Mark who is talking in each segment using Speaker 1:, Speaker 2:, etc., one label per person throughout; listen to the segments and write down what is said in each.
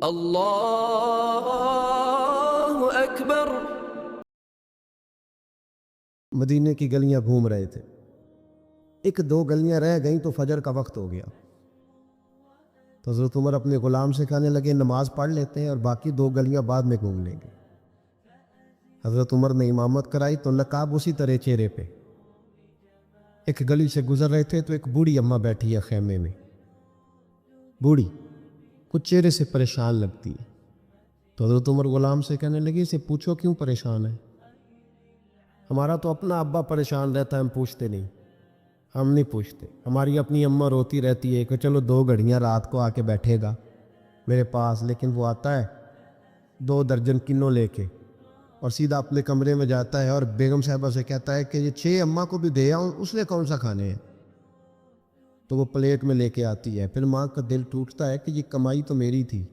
Speaker 1: اللہ اکبر۔
Speaker 2: مدینے کی گلیاں گھوم رہے تھے، ایک دو گلیاں رہ گئیں تو فجر کا وقت ہو گیا، تو حضرت عمر اپنے غلام سے کہنے لگے نماز پڑھ لیتے ہیں اور باقی دو گلیاں بعد میں گھوم لیں گے۔ حضرت عمر نے امامت کرائی تو نقاب اسی طرح چہرے پہ۔ ایک گلی سے گزر رہے تھے تو ایک بوڑھی اماں بیٹھی ہے خیمے میں، بوڑھی کچھ چہرے سے پریشان لگتی ہے، تو حضرت عمر غلام سے کہنے لگے اسے پوچھو کیوں پریشان ہے؟ ہمارا تو اپنا ابا پریشان رہتا ہے، ہم پوچھتے نہیں، ہم نہیں پوچھتے۔ ہماری اپنی اماں روتی رہتی ہے کہ چلو 2 گھڑیاں رات کو آ کے بیٹھے گا میرے پاس، لیکن وہ آتا ہے 2 درجن کنوں لے کے اور سیدھا اپنے کمرے میں جاتا ہے اور بیگم صاحبہ سے کہتا ہے کہ یہ 6 اماں کو بھی دے آؤں، اس نے کون سا کھانے ہیں؟ تو وہ پلیٹ میں لے کے آتی ہے۔ پھر ماں کا دل ٹوٹتا ہے کہ یہ کمائی تو میری تھی،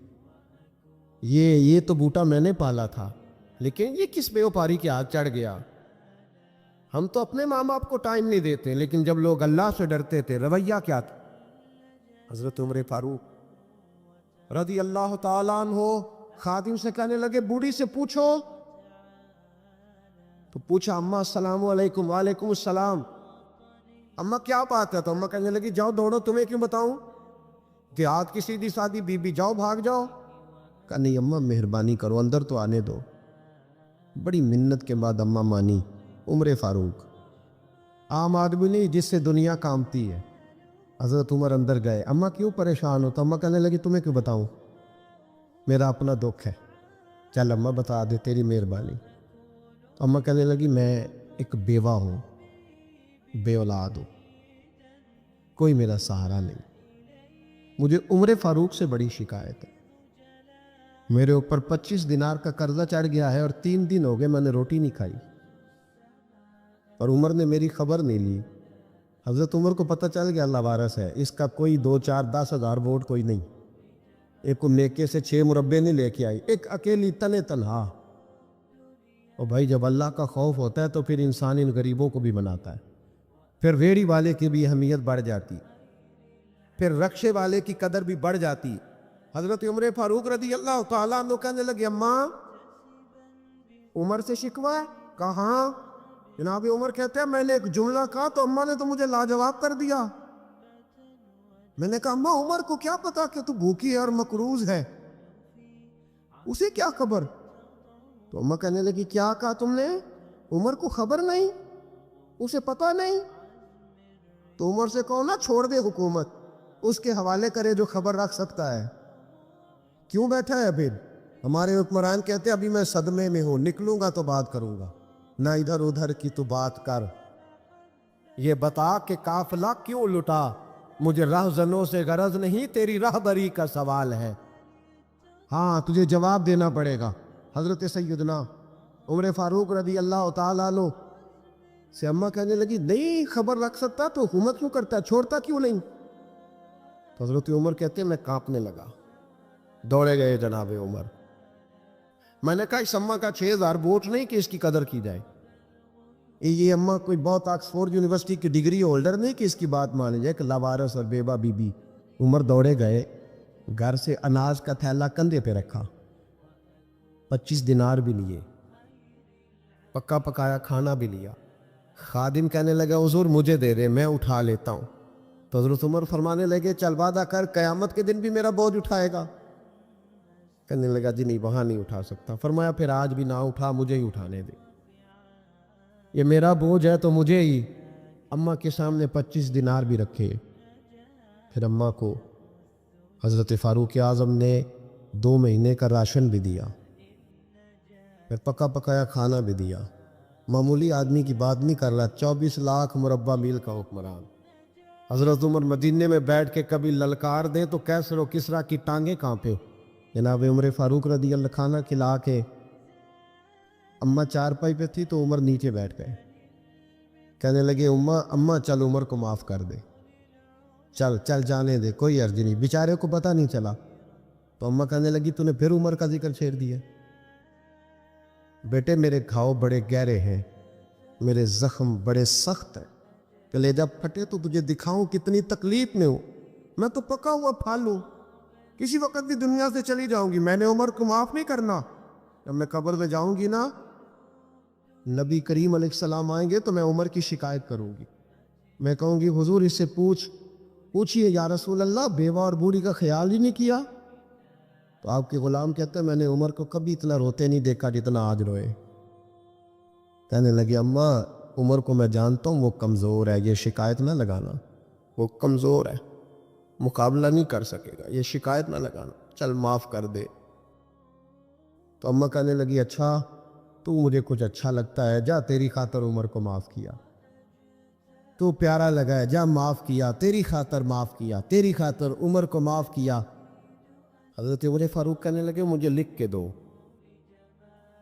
Speaker 2: یہ تو بوٹا میں نے پالا تھا، لیکن یہ کس بیوپاری کے ہاتھ چڑھ گیا۔ ہم تو اپنے ماں باپ کو ٹائم نہیں دیتے، لیکن جب لوگ اللہ سے ڈرتے تھے رویہ کیا تھا؟ حضرت عمر فاروق رضی اللہ تعالیٰ عنہ خادم سے کہنے لگے بوڑھی سے پوچھو، تو پوچھا اماں السلام علیکم۔ وعلیکم السلام۔ اماں کیا بات ہے؟ تو اماں کہنے لگی جاؤ دوڑو، تمہیں کیوں بتاؤں، دیہات کی سیدھی سادی بی بی، جاؤ بھاگ جاؤ۔ کہا نہیں اماں مہربانی کرو، اندر تو آنے دو۔ بڑی منت کے بعد اماں مانی۔ عمر فاروق عام آدمی نہیں جس سے دنیا کامتی ہے۔ حضرت عمر اندر گئے، اماں کیوں پریشان ہو؟ تو اماں کہنے لگی تمہیں کیوں بتاؤں، میرا اپنا دکھ ہے، چل اماں بتا دے، تیری مہربانی۔ اماں کہنے لگی میں ایک بیوہ ہوں، بے اولاد ہوں، کوئی میرا سہارا نہیں، مجھے عمر فاروق سے بڑی شکایت ہے، میرے اوپر 25 دینار کا قرضہ چڑھ گیا ہے اور 3 دن ہو گئے میں نے روٹی نہیں کھائی، اور عمر نے میری خبر نہیں لی۔ حضرت عمر کو پتہ چل گیا اللہ وارث ہے، اس کا کوئی 2 4 10 ہزار ووٹ کوئی نہیں، ایک کو نیکے سے 6 مربے نہیں لے کے آئی، ایک اکیلی تنے تنہا۔ اور بھائی جب اللہ کا خوف ہوتا ہے تو پھر انسان ان غریبوں کو بھی مناتا ہے، پھر ریڑھی والے کی بھی اہمیت بڑھ جاتی، پھر رکشے والے کی قدر بھی بڑھ جاتی۔ حضرت عمر فاروق رضی اللہ تعالیٰ عنہ کہنے لگے اماں عمر سے شکوہ ہے؟ کہا ہاں۔ جناب عمر کہتے ہیں میں نے ایک جملہ کہا تو اماں نے تو مجھے لاجواب کر دیا۔ میں نے کہا اماں عمر کو کیا پتا کہ تو بھوکی ہے اور مقروض ہے، اسے کیا خبر؟ تو اماں کہنے لگی کیا کہا تم نے؟ عمر کو خبر نہیں، اسے پتہ نہیں؟ تو عمر سے کہو نا چھوڑ دے حکومت، اس کے حوالے کرے جو خبر رکھ سکتا ہے، کیوں بیٹھا ہے پھر؟ ہمارے حکمران کہتے ہیں ابھی میں صدمے میں ہوں، نکلوں گا تو بات کروں گا، نہ ادھر ادھر کی تو بات کر، یہ بتا کہ قافلہ کیوں لٹا، مجھے رہزنوں سے غرض نہیں، تیری رہبری کا سوال ہے، ہاں تجھے جواب دینا پڑے گا۔ حضرت سیدنا عمر فاروق رضی اللہ تعالیٰ عنہ سے اماں کہنے لگی نہیں خبر رکھ سکتا تو حکومت کیوں کرتا ہے، چھوڑتا کیوں نہیں؟ تو حضرت عمر کہتے ہیں میں کانپنے لگا، دوڑے گئے جناب عمر۔ میں نے کہا اس اماں کا 6000 ووٹ نہیں کہ اس کی قدر کی جائے، یہ اماں کوئی بہت آکسفورڈ یونیورسٹی کی ڈگری ہولڈر نہیں کہ اس کی بات مانی جائے، کہ لاوارث اور بیوہ بی بی۔ عمر دوڑے گئے، گھر سے اناج کا تھیلا کندھے پہ رکھا، 25 دینار بھی لیے، پکا پکایا کھانا بھی لیا۔ خادم کہنے لگا حضور مجھے دے دے میں اٹھا لیتا ہوں، تو حضرت عمر فرمانے لگے چل وعدہ کر قیامت کے دن بھی میرا بوجھ اٹھائے گا؟ کہنے لگا جی نہیں وہاں نہیں اٹھا سکتا۔ فرمایا پھر آج بھی نہ اٹھا، مجھے ہی اٹھانے دے، یہ میرا بوجھ ہے تو مجھے ہی۔ اماں کے سامنے 25 دینار بھی رکھے، پھر اماں کو حضرت فاروق اعظم نے 2 مہینے کا راشن بھی دیا، پھر پکا پکایا کھانا بھی دیا۔ معمولی آدمی کی بات نہیں کر رہا، 24 لاکھ مربع میل کا حکمران۔ حضرت عمر مدینے میں بیٹھ کے کبھی للکار دیں تو کیسر و کسریٰ کی ٹانگیں کانپے۔ جناب عمر فاروق رضی اللہ کھانا کھلا کے اماں چارپائی پہ تھی تو عمر نیچے بیٹھ گئے، کہنے لگے اماں چل عمر کو معاف کر دے، چل چل جانے دے، کوئی عرض نہیں، بیچارے کو پتہ نہیں چلا۔ تو اماں کہنے لگی تو نے پھر عمر کا ذکر چھیڑ دیا۔ بیٹے میرے گھاؤ بڑے گہرے ہیں، میرے زخم بڑے سخت ہیں، کلیجہ پھٹے تو تجھے دکھاؤں کتنی تکلیف میں ہوں، میں تو پکا ہوا پھل ہوں، کسی وقت بھی دنیا سے چلی جاؤں گی، میں نے عمر کو معاف نہیں کرنا۔ جب میں قبر میں جاؤں گی نا، نبی کریم علیہ السلام آئیں گے تو میں عمر کی شکایت کروں گی۔ میں کہوں گی حضور اس سے پوچھئے یا رسول اللہ، بیوہ اور بوڑھی کا خیال ہی نہیں کیا؟ تو آپ کے غلام کہتے ہیں میں نے عمر کو کبھی اتنا روتے نہیں دیکھا جتنا آج روئے۔ کہنے لگے اماں عمر کو میں جانتا ہوں وہ کمزور ہے، یہ شکایت نہ لگانا، وہ کمزور ہے، مقابلہ نہیں کر سکے گا، یہ شکایت نہ لگانا، چل معاف کر دے۔ تو اماں کہنے لگی اچھا تو مجھے کچھ اچھا لگتا ہے، جا تیری خاطر عمر کو معاف کیا، تو پیارا لگا ہے، جا معاف کیا، تیری خاطر معاف کیا، تیری خاطر عمر کو معاف کیا۔ حضرت عمر فاروق کہنے لگے مجھے لکھ کے دو،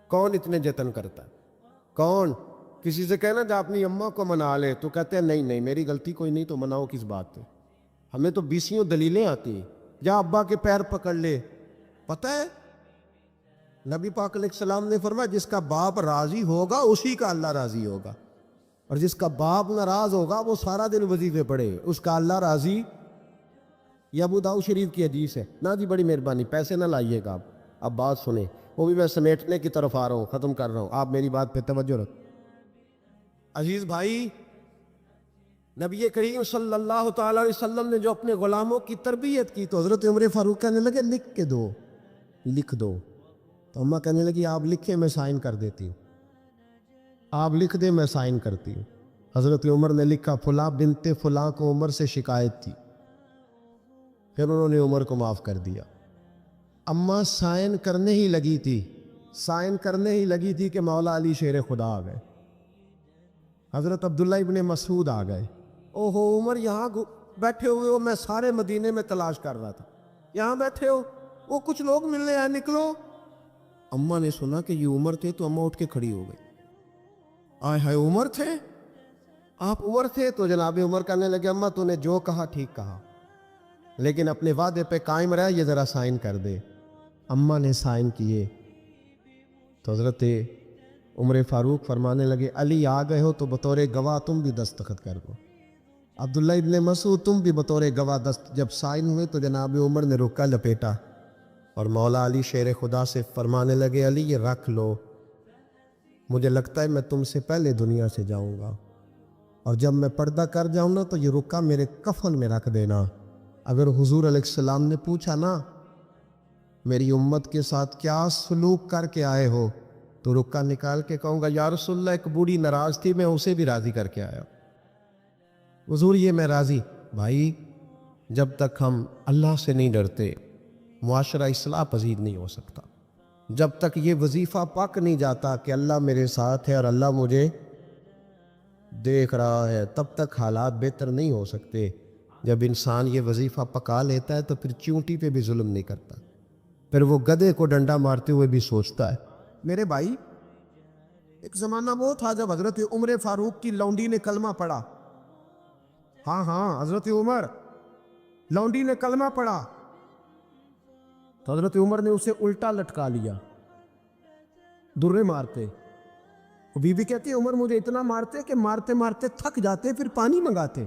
Speaker 2: کون اتنے جتن کرتا ہے؟ کون کسی سے کہنا جا اپنی اماں کو منا لے، تو کہتے ہیں نہیں میری غلطی کوئی نہیں، تو مناؤ کس بات پہ؟ ہمیں تو بیسیوں دلیلیں آتی ہیں، جا ابا کے پیر پکڑ لے۔ پتہ ہے نبی پاک علیہ السلام نے فرمایا جس کا باپ راضی ہوگا اسی کا اللہ راضی ہوگا، اور جس کا باپ ناراض ہوگا وہ سارا دن وظیفے پڑھے، اس کا اللہ راضی۔ یہ ابو داؤد شریف کی حدیث ہے۔ نا جی بڑی مہربانی، پیسے نہ لائیے گا آپ، اب بات سنیں، وہ بھی میں سمیٹنے کی طرف آ رہا ہوں، ختم کر رہا ہوں، آپ میری بات پہ توجہ رکھ۔ عزیز بھائی، نبی کریم صلی اللہ تعالی علیہ وسلم نے جو اپنے غلاموں کی تربیت کی، تو حضرت عمر فاروق کہنے لگے لکھ کے دو، لکھ دو۔ تو اماں کہنے لگی آپ لکھیں میں سائن کر دیتی ہوں، آپ لکھ دیں میں سائن کرتی ہوں۔ حضرت عمر نے لکھا فلاں بنت فلاں کو عمر سے شکایت تھی، پھر انہوں نے عمر کو معاف کر دیا۔ اماں سائن کرنے ہی لگی تھی کہ مولا علی شیر خدا آ گئے، حضرت عبداللہ ابن مسعود آ گئے۔ اوہو عمر یہاں بیٹھے ہوئے ہو، میں سارے مدینے میں تلاش کر رہا تھا، یہاں بیٹھے ہو، وہ کچھ لوگ ملنے آئے، نکلو۔ اماں نے سنا کہ یہ عمر تھے تو اماں اٹھ کے کھڑی ہو گئی، آئے ہائے عمر تھے، آپ عمر تھے؟ تو جناب عمر کہنے لگے اماں تو نے جو کہا ٹھیک کہا، لیکن اپنے وعدے پہ قائم رہ، یہ ذرا سائن کر دے۔ اماں نے سائن کیے تو حضرت عمر فاروق فرمانے لگے علی آ گئے ہو تو بطور گواہ تم بھی دستخط کر دو، عبداللہ ابن مسعود تم بھی بطور گواہ جب سائن ہوئے تو جناب عمر نے رکا لپیٹا اور مولا علی شیر خدا سے فرمانے لگے علی یہ رکھ لو، مجھے لگتا ہے میں تم سے پہلے دنیا سے جاؤں گا، اور جب میں پردہ کر جاؤں نا تو یہ رکا میرے کفن میں رکھ دینا۔ اگر حضور علیہ السلام نے پوچھا نا میری امت کے ساتھ کیا سلوک کر کے آئے ہو، تو رکا نکال کے کہوں گا یا رسول اللہ ایک بوڑھی ناراض تھی، میں اسے بھی راضی کر کے آیا، حضور یہ میں راضی۔ بھائی جب تک ہم اللہ سے نہیں ڈرتے معاشرہ اصلاح پذیر نہیں ہو سکتا، جب تک یہ وظیفہ پک نہیں جاتا کہ اللہ میرے ساتھ ہے اور اللہ مجھے دیکھ رہا ہے، تب تک حالات بہتر نہیں ہو سکتے۔ جب انسان یہ وظیفہ پکا لیتا ہے تو پھر چونٹی پہ بھی ظلم نہیں کرتا، پھر وہ گدھے کو ڈنڈا مارتے ہوئے بھی سوچتا ہے۔ میرے بھائی ایک زمانہ وہ تھا جب حضرت عمر فاروق کی لونڈی نے کلمہ پڑھا، ہاں حضرت عمر لونڈی نے کلمہ پڑھا تو حضرت عمر نے اسے الٹا لٹکا لیا، درے مارتے۔ بی بی کہتی ہے عمر مجھے اتنا مارتے کہ مارتے مارتے تھک جاتے، پھر پانی منگاتے،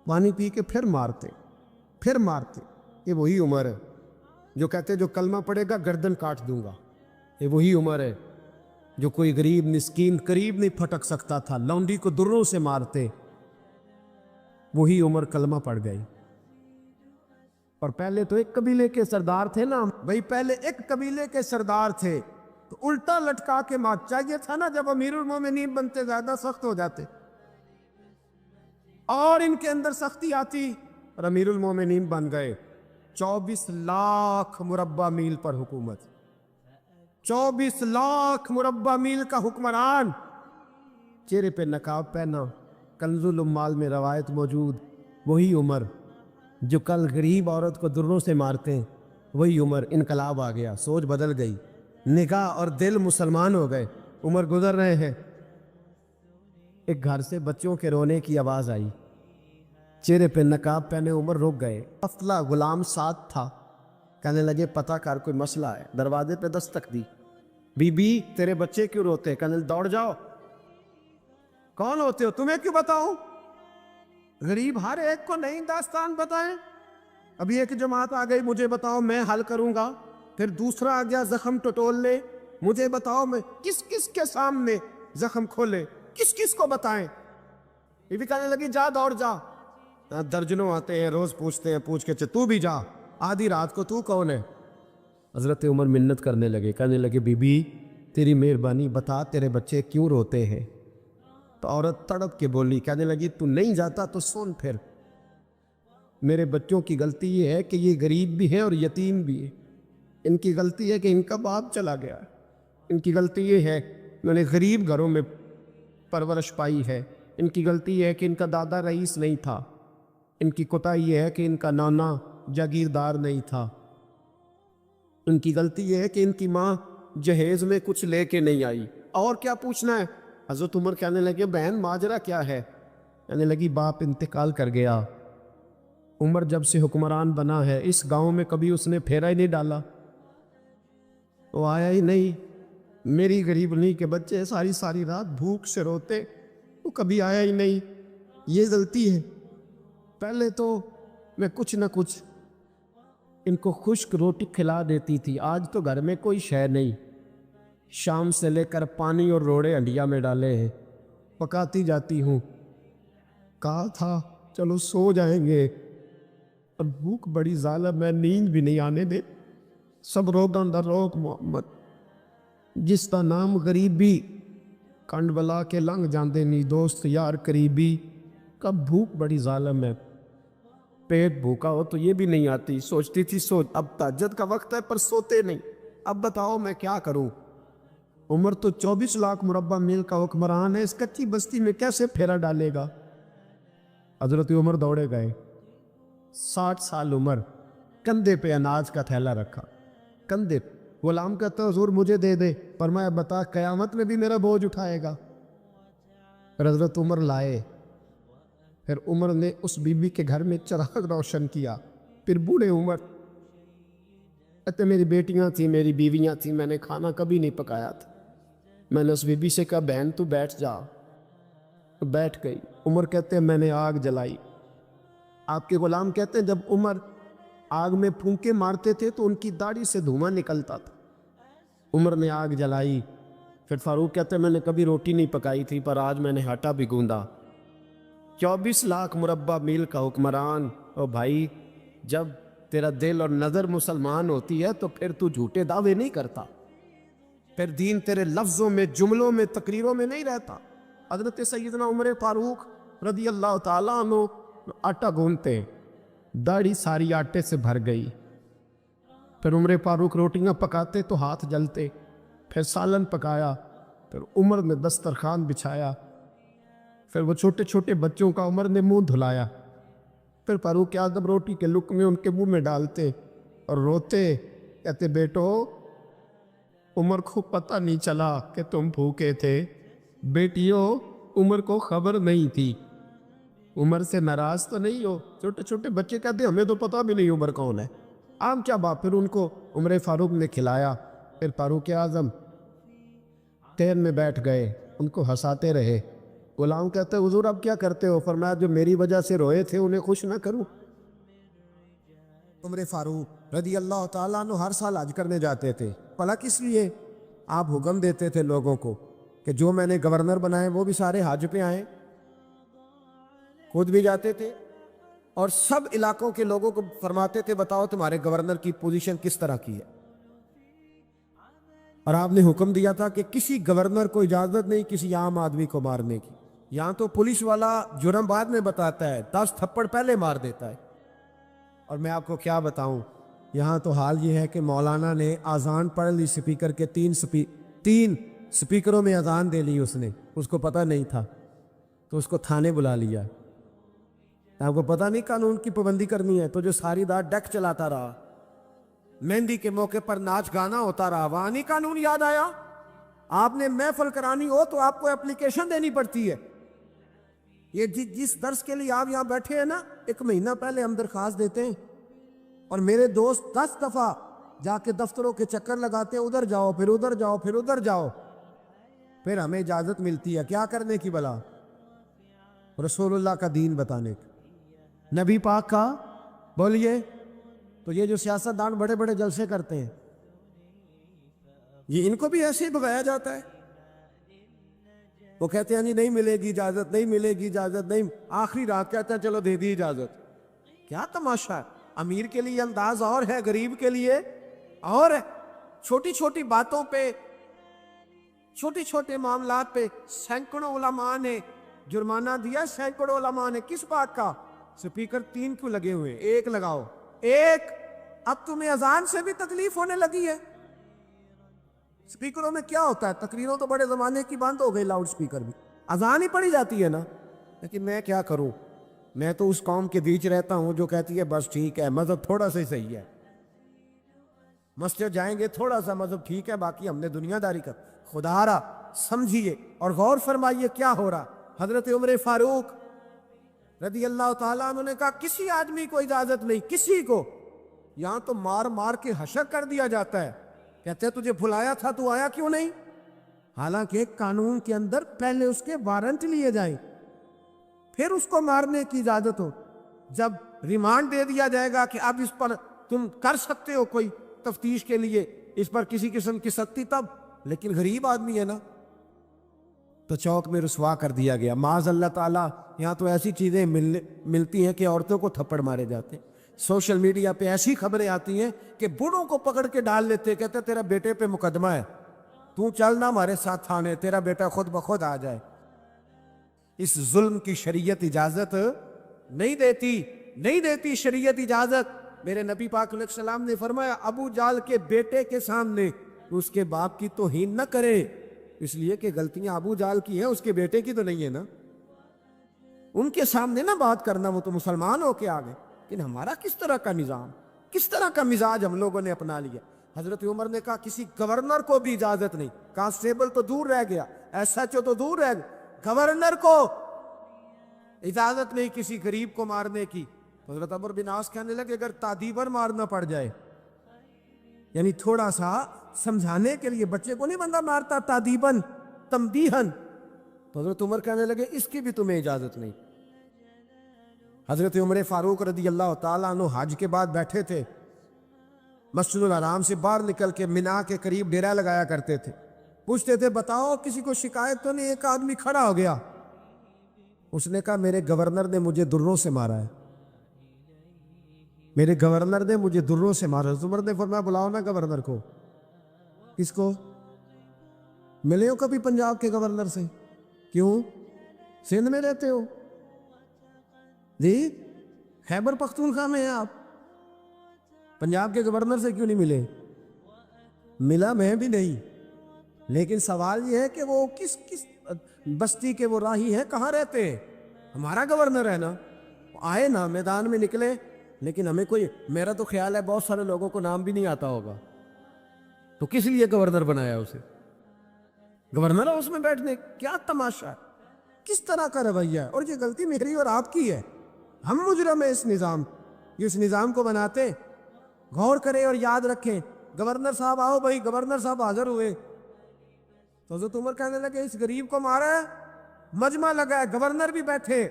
Speaker 2: پانی پی کے پھر مارتے۔ یہ وہی عمر ہے جو کہتے جو کلمہ پڑے گا گردن کاٹ دوں گا، یہ وہی عمر ہے جو کوئی غریب مسکین قریب نہیں پھٹک سکتا تھا، لونڈی کو دروں سے مارتے، وہی عمر کلمہ پڑ گئی۔ اور پہلے تو ایک قبیلے کے سردار تھے نا بھائی، پہلے ایک قبیلے کے سردار تھے تو الٹا لٹکا کے مار، چاہیے تھا نا جب امیر المومنین بنتے زیادہ سخت ہو جاتے، اور ان کے اندر سختی آتی اور امیر المومنین بن گئے۔ 24 لاکھ مربع میل پر حکومت، 24 لاکھ مربع میل کا حکمران، چہرے پہ نقاب پہنا، کنز العمال میں روایت موجود، وہی عمر جو کل غریب عورت کو دروں سے مارتے ہیں، وہی عمر۔ انقلاب آ گیا، سوچ بدل گئی، نگاہ اور دل مسلمان ہو گئے۔ عمر گزر رہے ہیں، ایک گھر سے بچوں کے رونے کی آواز آئی، چہرے پہ نقاب پہنے عمر رک گئے، افلا غلام ساتھ تھا، کہنے لگے پتہ کر کوئی مسئلہ ہے۔ دروازے پہ دستک دی، بی بی تیرے بچے کیوں روتے؟ کہنے لگے دوڑ جاؤ، کون ہوتے ہو؟ تمہیں کیوں بتاؤں؟ غریب ہر ایک کو نہیں داستان بتائیں، ابھی ایک جماعت آ گئی، مجھے بتاؤ میں حل کروں گا، پھر دوسرا آ گیا زخم ٹٹول لے، مجھے بتاؤ میں کس کس کے سامنے زخم کھولے، کس کس کو بتائیں؟ یہ بھی کہنے لگی جا دوڑ جا، درجنوں آتے ہیں روز پوچھتے ہیں، پوچھ کے تو بھی جا، آدھی رات کو تو کون ہے؟ حضرت عمر منت کرنے لگے، کہنے لگے بی بی تیری مہربانی بتا تیرے بچے کیوں روتے ہیں؟ تو عورت تڑپ کے بولی، کہنے لگی تو نہیں جاتا تو سن پھر، میرے بچوں کی غلطی یہ ہے کہ یہ غریب بھی ہیں اور یتیم بھی ہیں، ان کی غلطی ہے کہ ان کا باپ چلا گیا ہے، ان کی غلطی یہ ہے انہوں نے غریب گھروں میں پرورش پائی ہے، ان کی غلطی یہ ہے کہ ان کا دادا رئیس نہیں تھا، ان کی کوتاہی یہ ہے کہ ان کا نانا جاگیردار نہیں تھا، ان کی غلطی یہ ہے کہ ان کی ماں جہیز میں کچھ لے کے نہیں آئی، اور کیا پوچھنا ہے؟ حضرت عمر کہنے لگے بہن ماجرا کیا ہے؟ کہنے لگی باپ انتقال کر گیا، عمر جب سے حکمران بنا ہے اس گاؤں میں کبھی اس نے پھیرا ہی نہیں ڈالا، وہ آیا ہی نہیں، میری غریبنی کے بچے ساری ساری رات بھوک سے روتے، وہ کبھی آیا ہی نہیں، یہ غلطی ہے، پہلے تو میں کچھ نہ کچھ ان کو خشک روٹی کھلا دیتی تھی، آج تو گھر میں کوئی شے نہیں، شام سے لے کر پانی اور روڑے ہنڈیا میں ڈالے ہیں، پکاتی جاتی ہوں، کہا تھا چلو سو جائیں گے، اور بھوک بڑی ظالم ہے، نیند بھی نہیں آنے دے، سب روگاں در روگ محمد، جس کا نام غریبی کنڈ بلا کے لنگ جاندے نہیں دوست یار قریبی، کب بھوک بڑی ظالم ہے، پیٹ بھوکا ہو تو یہ بھی نہیں آتی، سوچتی تھی سو اب تہجد کا وقت ہے پر سوتے نہیں، اب بتاؤ میں کیا کروں؟ عمر تو 24 لاکھ مربع میل کا حکمران ہے، اس کچی بستی میں کیسے پھیرا ڈالے گا؟ حضرت عمر دوڑے گئے، 60 سال عمر، کندھے پہ اناج کا تھیلا رکھا، کندھے پہ، غلام کہتا ہے حضور مجھے دے دے، فرمایا بتا قیامت میں بھی میرا بوجھ اٹھائے گا؟ پھر حضرت عمر لائے، پھر عمر نے اس بی بی کے گھر میں چراغ روشن کیا، پھر بوڑھے عمر کہتے میری بیٹیاں تھیں، میری بیویاں تھیں، میں نے کھانا کبھی نہیں پکایا تھا، میں نے اس بی بی سے کہا بہن تو بیٹھ جا، تو بیٹھ گئی، عمر کہتے ہیں میں نے آگ جلائی، آپ کے غلام کہتے ہیں جب عمر آگ میں پھونکے مارتے تھے تو ان کی داڑھی سے دھواں نکلتا تھا، عمر نے آگ جلائی، پھر فاروق کہتے ہیں میں نے کبھی روٹی نہیں پکائی تھی پر آج میں نے آٹا بھی گوندا، 24 لاکھ مربع میل کا حکمران، او بھائی جب تیرا دل اور نظر مسلمان ہوتی ہے تو پھر تو جھوٹے دعوے نہیں کرتا، پھر دین تیرے لفظوں میں جملوں میں تقریروں میں نہیں رہتا۔ حضرت سیدنا عمر فاروق رضی اللہ تعالیٰ عنہ آٹا گونتے، داڑھی ساری آٹے سے بھر گئی، پھر عمر فاروق روٹیاں پکاتے تو ہاتھ جلتے، پھر سالن پکایا، پھر عمر نے دسترخوان بچھایا، پھر وہ چھوٹے چھوٹے بچوں کا عمر نے منہ دھلایا، پھر فاروق اعظم روٹی کے لقمے ان کے منہ میں ڈالتے اور روتے، کہتے بیٹو عمر کو پتہ نہیں چلا کہ تم بھوکے تھے، بیٹیوں عمر کو خبر نہیں تھی، عمر سے ناراض تو نہیں ہو؟ چھوٹے چھوٹے بچے کہتے ہمیں تو پتہ بھی نہیں عمر کون ہے، عام کیا بات؟ پھر ان کو عمر فاروق نے کھلایا، پھر فاروق اعظم ٹین میں بیٹھ گئے، ان کو ہنساتے رہے، غلام کہتے ہیں حضور اب کیا کرتے ہو؟ فرمایا جو میری وجہ سے روئے تھے انہیں خوش نہ کروں؟ عمر فاروق رضی اللہ تعالیٰ عنہ ہر سال حج کرنے جاتے تھے، بھلا کس لیے؟ آپ حکم دیتے تھے لوگوں کو کہ جو میں نے گورنر بنائے وہ بھی سارے حج پہ آئیں، خود بھی جاتے تھے اور سب علاقوں کے لوگوں کو فرماتے تھے بتاؤ تمہارے گورنر کی پوزیشن کس طرح کی ہے، اور آپ نے حکم دیا تھا کہ کسی گورنر کو اجازت نہیں کسی عام آدمی کو مارنے کی، یہاں تو پولیس والا جرم بعد میں بتاتا ہے، 10 تھپڑ پہلے مار دیتا ہے، اور میں آپ کو کیا بتاؤں یہاں تو حال یہ ہے کہ مولانا نے اذان پڑھ لی سپیکر کے، تین سپیکروں میں اذان دے لی، اس کو پتہ نہیں تھا تو اس کو تھانے بلا لیا، آپ کو پتہ نہیں قانون کی پابندی کرنی ہے، تو جو ساری رات ڈیک چلاتا رہا، مہندی کے موقع پر ناچ گانا ہوتا رہا، وہاں نہیں قانون یاد آیا؟ آپ نے محفل کرانی ہو تو آپ کو اپلیکیشن دینی پڑتی ہے، یہ جس درس کے لیے آپ یہاں بیٹھے ہیں نا 1 مہینہ پہلے ہم درخواست دیتے ہیں، اور میرے دوست 10 دفعہ جا کے دفتروں کے چکر لگاتے ہیں، ادھر جاؤ پھر ادھر جاؤ پھر ادھر جاؤ، پھر ہمیں اجازت ملتی ہے کیا کرنے کی بلا؟ رسول اللہ کا دین بتانے کی، نبی پاک کا، بولیے تو یہ جو سیاستدان بڑے بڑے جلسے کرتے ہیں یہ ان کو بھی ایسے ہی بگایا جاتا ہے. وہ کہتے ہیں جی نہیں ملے گی اجازت, نہیں ملے گی اجازت, نہیں, آخری رات کہتے ہیں چلو دے دی اجازت. کیا تماشا ہے. امیر کے لیے انداز اور ہے, غریب کے لیے اور ہے. چھوٹی چھوٹی باتوں پہ, چھوٹے چھوٹے معاملات پہ سینکڑوں علماء نے جرمانہ دیا, سینکڑوں علماء نے. کس بات کا؟ سپیکر 3 کیوں لگے ہوئے, 1 لگاؤ, 1. اب تمہیں اذان سے بھی تکلیف ہونے لگی ہے. سپیکروں میں کیا ہوتا ہے, تقریروں تو بڑے زمانے کی بند ہو گئی, لاؤڈ سپیکر بھی, اذان ہی پڑی جاتی ہے نا. لیکن میں کیا کروں, میں تو اس قوم کے بیچ رہتا ہوں جو کہتی ہے بس ٹھیک ہے مذہب تھوڑا سا ہی صحیح ہے, مسجد جائیں گے تھوڑا سا مذہب ٹھیک ہے, باقی ہم نے دنیا داری کر. خدا را سمجھیے اور غور فرمائیے کیا ہو رہا. حضرت عمر فاروق رضی اللہ تعالیٰ عنہ نے کہا کسی آدمی کو اجازت نہیں, کسی کو. یہاں تو مار مار کے حشر کر دیا جاتا ہے. کہتے ہیں تجھے بلایا تھا تو آیا کیوں نہیں؟ حالانکہ قانون کے اندر پہلے اس کے وارنٹ لیے جائیں, پھر اس کو مارنے کی اجازت ہو. جب ریمانڈ دے دیا جائے گا کہ اب اس پر تم کر سکتے ہو کوئی تفتیش کے لیے, اس پر کسی قسم کی سختی, تب. لیکن غریب آدمی ہے نا, تو چوک میں رسوا کر دیا گیا. معاذ اللہ تعالیٰ یہاں تو ایسی چیزیں ملتی ہیں کہ عورتوں کو تھپڑ مارے جاتے ہیں. سوشل میڈیا پہ ایسی خبریں آتی ہیں کہ بوڑھوں کو پکڑ کے ڈال لیتے, کہتے تیرا بیٹے پہ مقدمہ ہے, تو چل نہ ہمارے ساتھ تھانے, تیرا بیٹا خود بخود آ جائے. اس ظلم کی شریعت اجازت نہیں دیتی, نہیں دیتی شریعت اجازت. میرے نبی پاک علیہ السلام نے فرمایا ابو جال کے بیٹے کے سامنے اس کے باپ کی توہین نہ کرے, اس لیے کہ غلطیاں ابو جال کی ہیں, اس کے بیٹے کی تو نہیں ہے نا. ان کے سامنے نہ بات کرنا, وہ تو مسلمان ہو کے آ گئے. لیکن ہمارا کس طرح کا نظام, کس طرح کا مزاج ہم لوگوں نے اپنا لیا. حضرت عمر نے کہا کسی گورنر کو بھی اجازت نہیں, کانسٹیبل تو دور رہ گیا, ایس ایچ او تو دور رہ گیا, گورنر کو اجازت نہیں کسی غریب کو مارنے کی. حضرت عمر بن عاص کہنے لگے اگر تادیباً مارنا پڑ جائے, یعنی تھوڑا سا سمجھانے کے لیے, بچے کو نہیں بندہ مارتا تادیباً تنبیہاً, تو حضرت عمر کہنے لگے اس کی بھی تمہیں اجازت نہیں. حضرت عمر فاروق رضی اللہ تعالیٰ عنہ حج کے بعد بیٹھے تھے, مسجد الحرام سے باہر نکل کے مینا کے قریب ڈیرا لگایا کرتے تھے. پوچھتے تھے بتاؤ کسی کو شکایت تو نہیں؟ ایک آدمی کھڑا ہو گیا, اس نے کہا میرے گورنر نے مجھے دروں سے مارا ہے, میرے گورنر نے مجھے دروں سے مارا. عمر نے فرمایا بلاؤ نا گورنر کو. کس کو؟ ملے ہو کبھی پنجاب کے گورنر سے؟ کیوں؟ سندھ میں رہتے ہو جی, خیبر پختونخوا میں ہیں آپ, پنجاب کے گورنر سے کیوں نہیں ملے؟ ملا میں بھی نہیں, لیکن سوال یہ ہے کہ وہ کس بستی کے وہ راہی ہیں, کہاں رہتے ہیں؟ ہمارا گورنر ہے نا, آئے نا میدان میں نکلے. لیکن ہمیں کوئی, میرا تو خیال ہے بہت سارے لوگوں کو نام بھی نہیں آتا ہوگا, تو کس لیے گورنر بنایا اسے؟ گورنر ہے اس میں بیٹھنے. کیا تماشا ہے, کس طرح کا رویہ ہے. اور یہ غلطی میری اور آپ کی ہے, ہم مجرم ہیں اس نظام کو بناتے. غور کریں اور یاد رکھیں, گورنر صاحب آؤ بھائی, گورنر صاحب حاضر ہوئے, تو حضرت عمر کہنے لگے اس غریب کو مارا ہے, مجمع لگا ہے, گورنر بھی بیٹھے,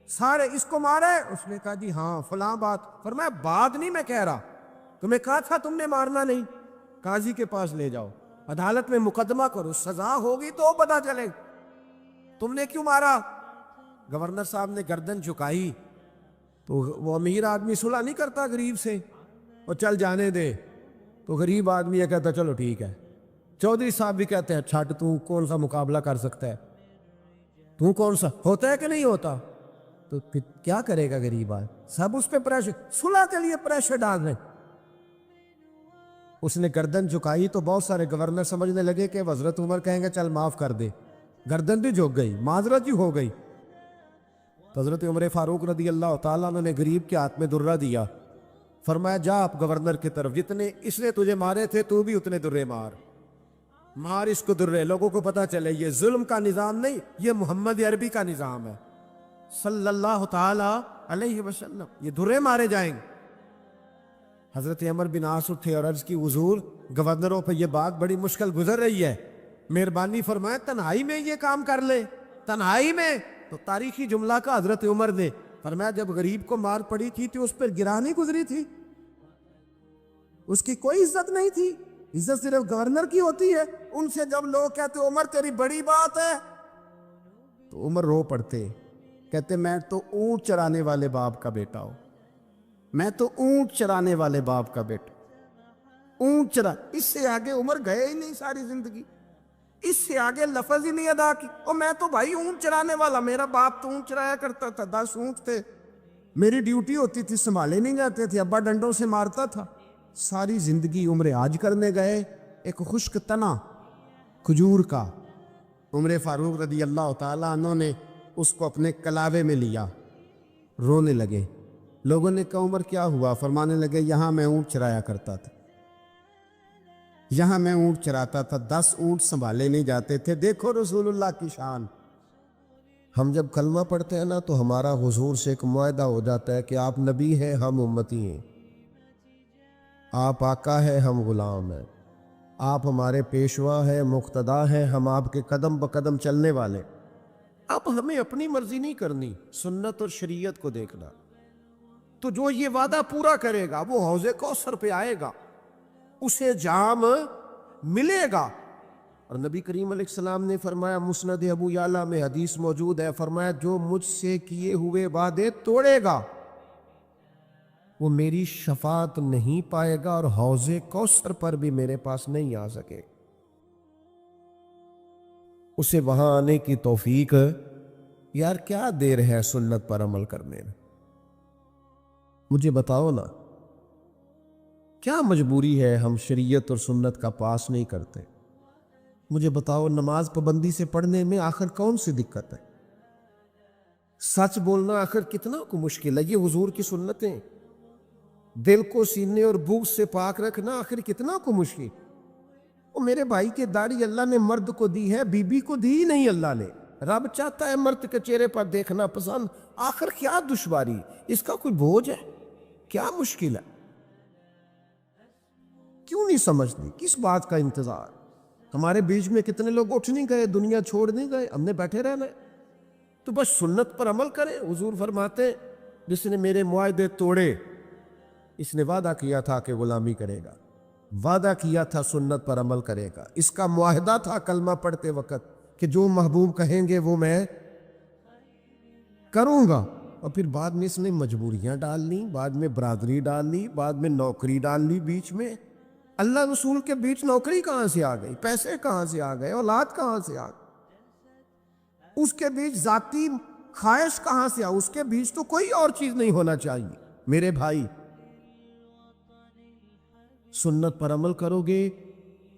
Speaker 2: سارے اس کو مارا ہے. اس نے کہا جی ہاں فلاں بات. فرمایا بات نہیں میں کہہ رہا, تمہیں کہا تھا تم نے مارنا نہیں, قاضی کے پاس لے جاؤ, عدالت میں مقدمہ کرو, سزا ہوگی تو پتہ چلے تم نے کیوں مارا. گورنر صاحب نے گردن جھکائی, تو وہ امیر آدمی صلح نہیں کرتا غریب سے, اور چل جانے دے. تو غریب آدمی یہ کہتا چلو ٹھیک ہے. چودھری صاحب بھی کہتے ہیں چھٹ, تو کون سا مقابلہ کر سکتا ہے, تو کون سا ہوتا ہے کہ نہیں ہوتا. تو پھر کیا کرے گا غریب آدمی, سب اس پہ پریشر, صلح کے لیے پریشر ڈال رہے. اس نے گردن جھکائی تو بہت سارے گورنر سمجھنے لگے کہ حضرت عمر کہیں گے چل معاف کر دے, گردن بھی جھک گئی, معذرت ہی ہو گئی. تو حضرت عمر فاروق رضی اللہ تعالیٰ عنہ نے غریب کے ہاتھ میں درہ دیا, فرمایا جا آپ گورنر کی طرف, جتنے اس نے تجھے مارے تھے تو بھی اتنے درے مار اس کو درے, لوگوں کو پتا چلے یہ ظلم کا نظام نہیں, یہ محمد عربی کا نظام ہے صلی اللہ تعالی علیہ وسلم, یہ درے مارے جائیں گے. حضرت عمر بن عاص اٹھے اور عرض کی حضور گورنروں پہ یہ بات بڑی مشکل گزر رہی ہے, مہربانی فرمائے تنہائی میں یہ کام کر لے, تنہائی میں. تو تاریخی جملہ کا حضرت عمر نے فرمایا جب غریب کو مار پڑی تھی تو اس پر گرانی گزری تھی, اس کی کوئی عزت نہیں تھی، عزت صرف گورنر کی ہوتی ہے۔ ان سے جب لوگ کہتے عمر تیری بڑی بات ہے تو عمر رو پڑتے، کہتے میں تو اونٹ چرانے والے باپ کا بیٹا ہوں، میں تو اونٹ چرانے والے باپ کا بیٹا، اونٹ چرا۔ اس سے آگے عمر گئے ہی نہیں ساری زندگی، اس سے آگے لفظ ہی نہیں ادا کی۔ اور میں تو بھائی اونٹ چرانے والا، میرا باپ تو اونٹ چرایا کرتا تھا، 10 اونٹ تھے، میری ڈیوٹی ہوتی تھی، سنبھالے نہیں جاتے تھے، ابا ڈنڈوں سے مارتا تھا۔ ساری زندگی عمر حج کرنے گئے، ایک خشک تنا کھجور کا عمر فاروق رضی اللہ تعالیٰ عنہ نے اس کو اپنے کلاوے میں لیا، رونے لگے۔ لوگوں نے کہا عمر کیا ہوا؟ فرمانے لگے یہاں میں اونٹ چرایا کرتا تھا، یہاں میں اونٹ چراتا تھا، 10 اونٹ سنبھالے نہیں جاتے تھے۔ دیکھو رسول اللہ کی شان۔ ہم جب کلمہ پڑھتے ہیں نا تو ہمارا حضور سے ایک معاہدہ ہو جاتا ہے کہ آپ نبی ہیں، ہم امتی ہیں، آپ آقا ہے، ہم غلام ہیں، آپ ہمارے پیشوا ہیں، مقتدا ہیں، ہم آپ کے قدم بقدم چلنے والے۔ اب ہمیں اپنی مرضی نہیں کرنی، سنت اور شریعت کو دیکھنا۔ تو جو یہ وعدہ پورا کرے گا وہ حوض کوثر پہ آئے گا، اسے جام ملے گا۔ اور نبی کریم علیہ السلام نے فرمایا، مسند ابو یعلا میں حدیث موجود ہے، فرمایا جو مجھ سے کیے ہوئے وعدے توڑے گا وہ میری شفاعت نہیں پائے گا اور حوض کوثر پر بھی میرے پاس نہیں آ سکے۔ اسے وہاں آنے کی توفیق یار کیا دیر ہے سنت پر عمل کرنے میں؟ مجھے بتاؤ نا، کیا مجبوری ہے ہم شریعت اور سنت کا پاس نہیں کرتے؟ مجھے بتاؤ، نماز پابندی سے پڑھنے میں آخر کون سی دقت ہے؟ سچ بولنا آخر کتنا کو مشکل ہے؟ یہ حضور کی سنتیں، دل کو سینے اور بغض سے پاک رکھنا آخر کتنا کو مشکل۔ اور میرے بھائی کے داڑھی اللہ نے مرد کو دی ہے، بی بی کو دی ہی نہیں اللہ نے۔ رب چاہتا ہے مرد کے چہرے پر دیکھنا پسند، آخر کیا دشواری؟ اس کا کوئی بوجھ ہے؟ کیا مشکل ہے؟ کیوں نہیں سمجھتی؟ کس بات کا انتظار؟ ہمارے بیچ میں کتنے لوگ اٹھ نہیں گئے، دنیا چھوڑ نہیں گئے، ہم نے بیٹھے رہنا ہے۔ تو بس سنت پر عمل کریں۔ حضور فرماتے ہیں جس نے میرے معاہدے توڑے، اس نے وعدہ کیا تھا کہ غلامی کرے گا، وعدہ کیا تھا سنت پر عمل کرے گا، اس کا معاہدہ تھا کلمہ پڑھتے وقت کہ جو محبوب کہیں گے وہ میں کروں گا۔ اور پھر بعد میں اس نے مجبوریاں ڈالنی، بعد میں برادری ڈالنی، بعد میں نوکری ڈالنی، بیچ میں اللہ رسول کے بیچ نوکری کہاں سے آ گئی؟ پیسے کہاں سے آ گئے؟ اولاد کہاں سے آ گئی؟ اس کے بیچ ذاتی خواہش کہاں سے آ؟ اس کے بیچ تو کوئی اور چیز نہیں ہونا چاہیے۔ میرے بھائی، سنت پر عمل کرو گے،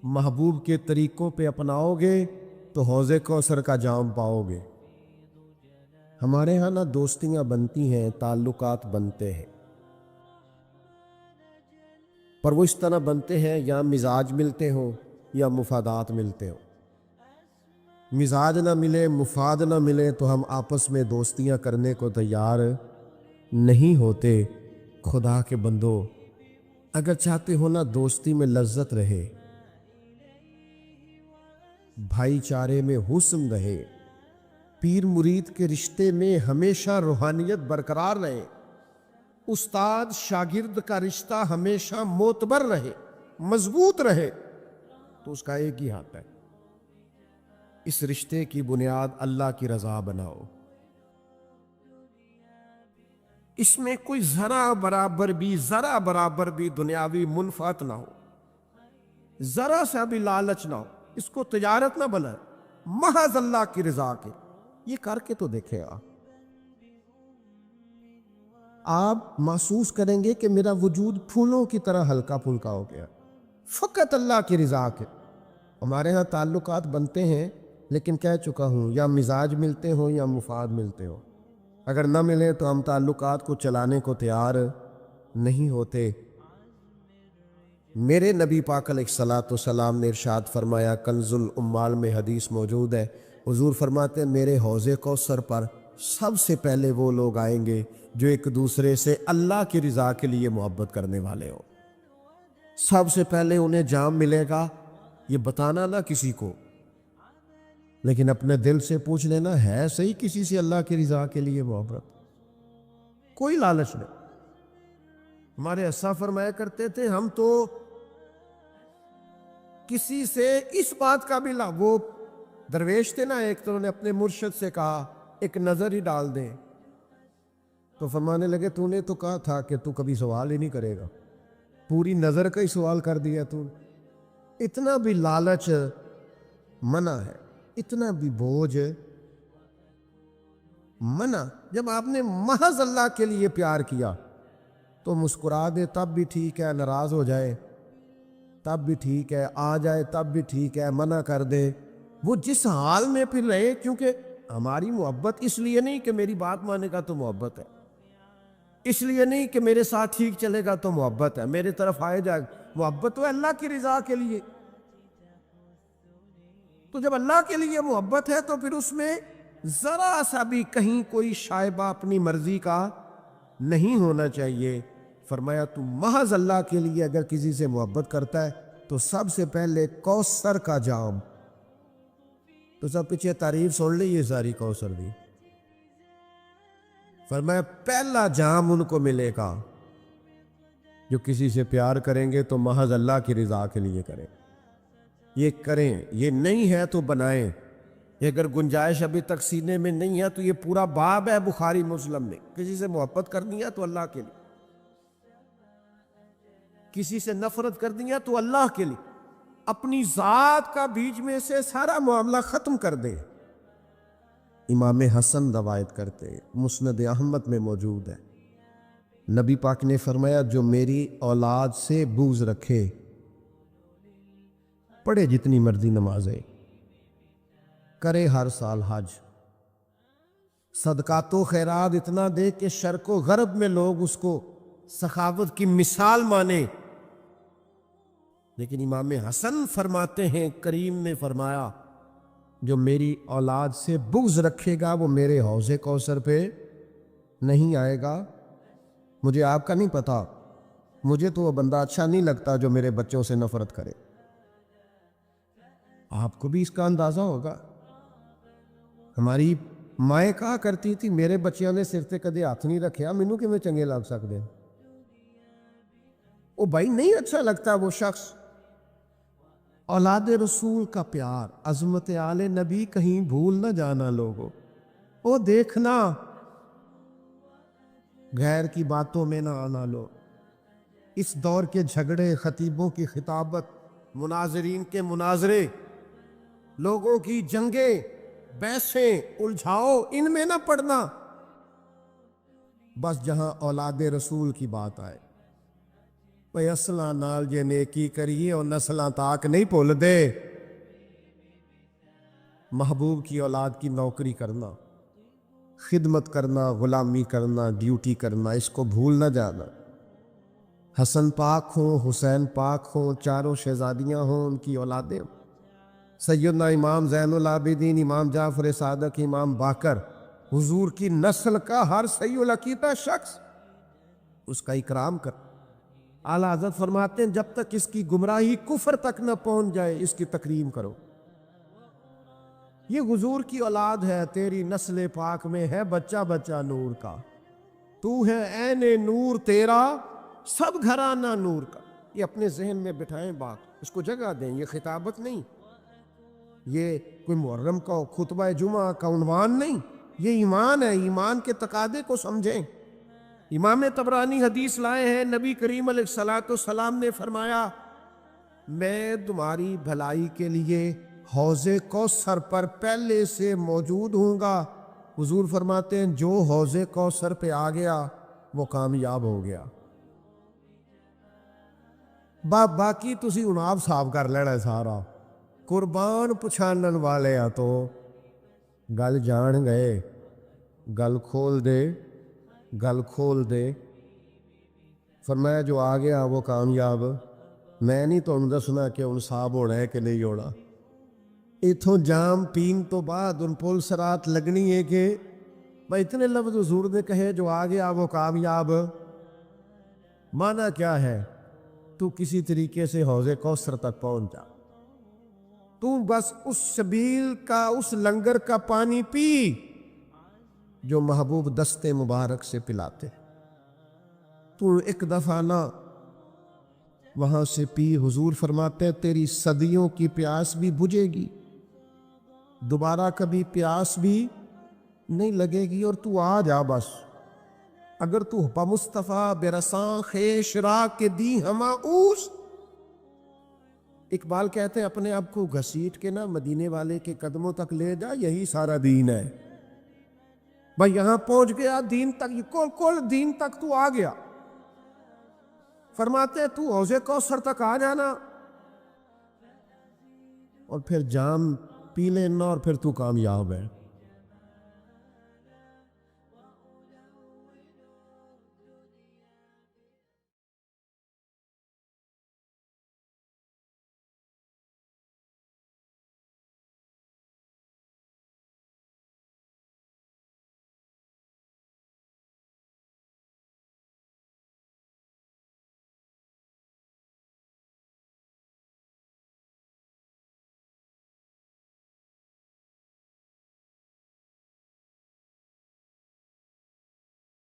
Speaker 2: محبوب کے طریقوں پہ اپناؤ گے تو حوض کوثر کا جام پاؤ گے۔ ہمارے ہاں نا دوستیاں بنتی ہیں، تعلقات بنتے ہیں، پر وہ اس طرح بنتے ہیں یا مزاج ملتے ہوں یا مفادات ملتے ہوں۔ مزاج نہ ملے، مفاد نہ ملے تو ہم آپس میں دوستیاں کرنے کو تیار نہیں ہوتے۔ خدا کے بندو، اگر چاہتے ہو نا دوستی میں لذت رہے، بھائی چارے میں حسن رہے، پیر مرید کے رشتے میں ہمیشہ روحانیت برقرار رہے، استاد شاگرد کا رشتہ ہمیشہ معتبر رہے، مضبوط رہے، تو اس کا ایک ہی ہاتھ ہے، اس رشتے کی بنیاد اللہ کی رضا بناؤ۔ اس میں کوئی ذرا برابر بھی دنیاوی منفعت نہ ہو، ذرا سا بھی لالچ نہ ہو، اس کو تجارت نہ بنائے، محض اللہ کی رضا کے۔ یہ کر کے تو دیکھے آپ محسوس کریں گے کہ میرا وجود پھولوں کی طرح ہلکا پھلکا ہو گیا، فقط اللہ کی رضا کے۔ ہمارے ہاں تعلقات بنتے ہیں، لیکن کہہ چکا ہوں یا مزاج ملتے ہوں یا مفاد ملتے ہوں، اگر نہ ملے تو ہم تعلقات کو چلانے کو تیار نہیں ہوتے۔ میرے نبی پاک علیہ الصلوۃ والسلام نے ارشاد فرمایا، کنز الاموال میں حدیث موجود ہے، حضور فرماتے ہیں میرے حوض کوثر پر سب سے پہلے وہ لوگ آئیں گے جو ایک دوسرے سے اللہ کی رضا کے لیے محبت کرنے والے ہوں۔ سب سے پہلے انہیں جام ملے گا، یہ بتانا نہ کسی کو، لیکن اپنے دل سے پوچھ لینا ہے صحیح کسی سے اللہ کی رضا کے لیے محبت؟ کوئی لالچ نہیں۔ ہمارے اسا فرمایا کرتے تھے ہم تو کسی سے اس بات کا بھی وہ درویش تھے نا ایک، تو انہوں نے اپنے مرشد سے کہا ایک نظر ہی ڈال دیں، تو فرمانے لگے تو نے تو کہا تھا کہ تو کبھی سوال ہی نہیں کرے گا، پوری نظر کا ہی سوال کر دیا تو نے۔ اتنا بھی لالچ منع ہے، اتنا بھی بوجھ منع۔ جب آپ نے محض اللہ کے لیے پیار کیا تو مسکرا دے تب بھی ٹھیک ہے، ناراض ہو جائے تب بھی ٹھیک ہے، آ جائے تب بھی ٹھیک ہے، منع کر دے، وہ جس حال میں پھر رہے، کیونکہ ہماری محبت اس لیے نہیں کہ میری بات مانے گا تو محبت ہے، اس لیے نہیں کہ میرے ساتھ ٹھیک چلے گا تو محبت ہے، میرے طرف آئے جائے، محبت تو اللہ کی رضا کے لیے۔ تو جب اللہ کے لیے محبت ہے تو پھر اس میں ذرا سا بھی کہیں کوئی شائبہ اپنی مرضی کا نہیں ہونا چاہیے۔ فرمایا تو محض اللہ کے لیے اگر کسی سے محبت کرتا ہے تو سب سے پہلے کوثر کا جام، تو سب پیچھے تعریف سن لی یہ ساری کوثر دی، فرمایا پہلا جام ان کو ملے گا جو کسی سے پیار کریں گے تو محض اللہ کی رضا کے لیے کریں، یہ کریں، یہ نہیں ہے تو بنائیں، یہ اگر گنجائش ابھی تک سینے میں نہیں ہے تو یہ پورا باب ہے بخاری مسلم میں، کسی سے محبت کرنی ہے تو اللہ کے لیے، کسی سے نفرت کرنی ہے تو اللہ کے لیے، اپنی ذات کا بیچ میں سے سارا معاملہ ختم کر دیں۔ امام حسن روایت کرتے، مسند احمد میں موجود ہے، نبی پاک نے فرمایا جو میری اولاد سے بغض رکھے، پڑھے جتنی مرضی نمازیں، کرے ہر سال حج، صدقات و خیرات اتنا دے کہ شرق و غرب میں لوگ اس کو سخاوت کی مثال مانے، لیکن امام حسن فرماتے ہیں کریم نے فرمایا جو میری اولاد سے بغض رکھے گا وہ میرے حوض کوثر پہ نہیں آئے گا۔ مجھے آپ کا نہیں پتا، مجھے تو وہ بندہ اچھا نہیں لگتا جو میرے بچوں سے نفرت کرے، آپ کو بھی اس کا اندازہ ہوگا۔ ہماری مائیں کہا کرتی تھی میرے بچیاں نے سر تے کدے ہاتھ نہیں رکھیا، مینوں کیویں چنگے لگ سکتے، وہ بھائی نہیں اچھا لگتا وہ شخص۔ اولاد رسول کا پیار، عظمت آل نبی کہیں بھول نہ جانا لوگوں، وہ دیکھنا، غیر کی باتوں میں نہ آنا لو۔ اس دور کے جھگڑے، خطیبوں کی خطابت، مناظرین کے مناظرے، لوگوں کی جنگیں، بحثیں، الجھاؤ، ان میں نہ پڑنا، بس جہاں اولاد رسول کی بات آئے بھئی اصلاں نال جے نیکی کریے اور نسلاں تاک نہیں بھول دے۔ محبوب کی اولاد کی نوکری کرنا، خدمت کرنا، غلامی کرنا، ڈیوٹی کرنا، اس کو بھول نہ جانا۔ حسن پاک ہوں، حسین پاک ہوں، چاروں شہزادیاں ہوں، ان کی اولادیں، سیدنا امام زین العابدین، امام جعفر صادق، امام باقر، حضور کی نسل کا ہر صحیح العقیدہ شخص، اس کا اکرام کر۔ اعلیٰ حضرت فرماتے ہیں جب تک اس کی گمراہی کفر تک نہ پہنچ جائے اس کی تکریم کرو۔ یہ حضور کی اولاد ہے، تیری نسل پاک میں ہے بچہ بچہ نور کا، تو ہے عین نور تیرا سب گھرانہ نور کا۔ یہ اپنے ذہن میں بٹھائیں بات، اس کو جگہ دیں، یہ خطابت نہیں، یہ کوئی محرم کا خطبہ جمعہ کا عنوان نہیں، یہ ایمان ہے، ایمان کے تقاضے کو سمجھیں۔ امام طبرانی حدیث لائے ہیں، نبی کریم علیہ الصلوۃ والسلام نے فرمایا میں تمہاری بھلائی کے لیے حوض کوثر پر پہلے سے موجود ہوں گا۔ حضور فرماتے ہیں جو حوض کوثر پہ آ گیا وہ کامیاب ہو گیا۔ باقی تسی اناب صاف کر لینا سارا، قربان پچھانن والے آ تو گل جان گئے، گل کھول دے، گل کھول دے۔ فرمایا جو آ گیا وہ کامیاب، میں نہیں تمہیں دسنا کہ ان صاحب ہونا ہے کہ نہیں ہونا۔ اتھوں جام پین تو بعد ان پل سرات لگنی ہے کہ میں اتنے لفظ حضور نے کہے جو آ گیا وہ کامیاب۔ معنی کیا ہے؟ تو کسی طریقے سے حوض کوثر تک پہنچ جا، تو بس اس شبیل کا، اس لنگر کا پانی پی جو محبوب دستے مبارک سے پلاتے۔ تو ایک دفعہ نہ وہاں سے پی. حضور فرماتے ہیں تیری صدیوں کی پیاس بھی بجھے گی, دوبارہ کبھی پیاس بھی نہیں لگے گی, اور تو آ جا بس. اگر تو بمصطفیٰ برساں خیش را کے دی ہما اوس. اقبال کہتے ہیں اپنے آپ کو گھسیٹ کے نا مدینے والے کے قدموں تک لے جا, یہی سارا دین ہے بھائی. یہاں پہنچ گیا دین تک, کل دین تک تو آ گیا. فرماتے ہیں تو حوض کوثر تک آ جانا اور پھر جام پی لینا اور پھر تو کامیاب ہے.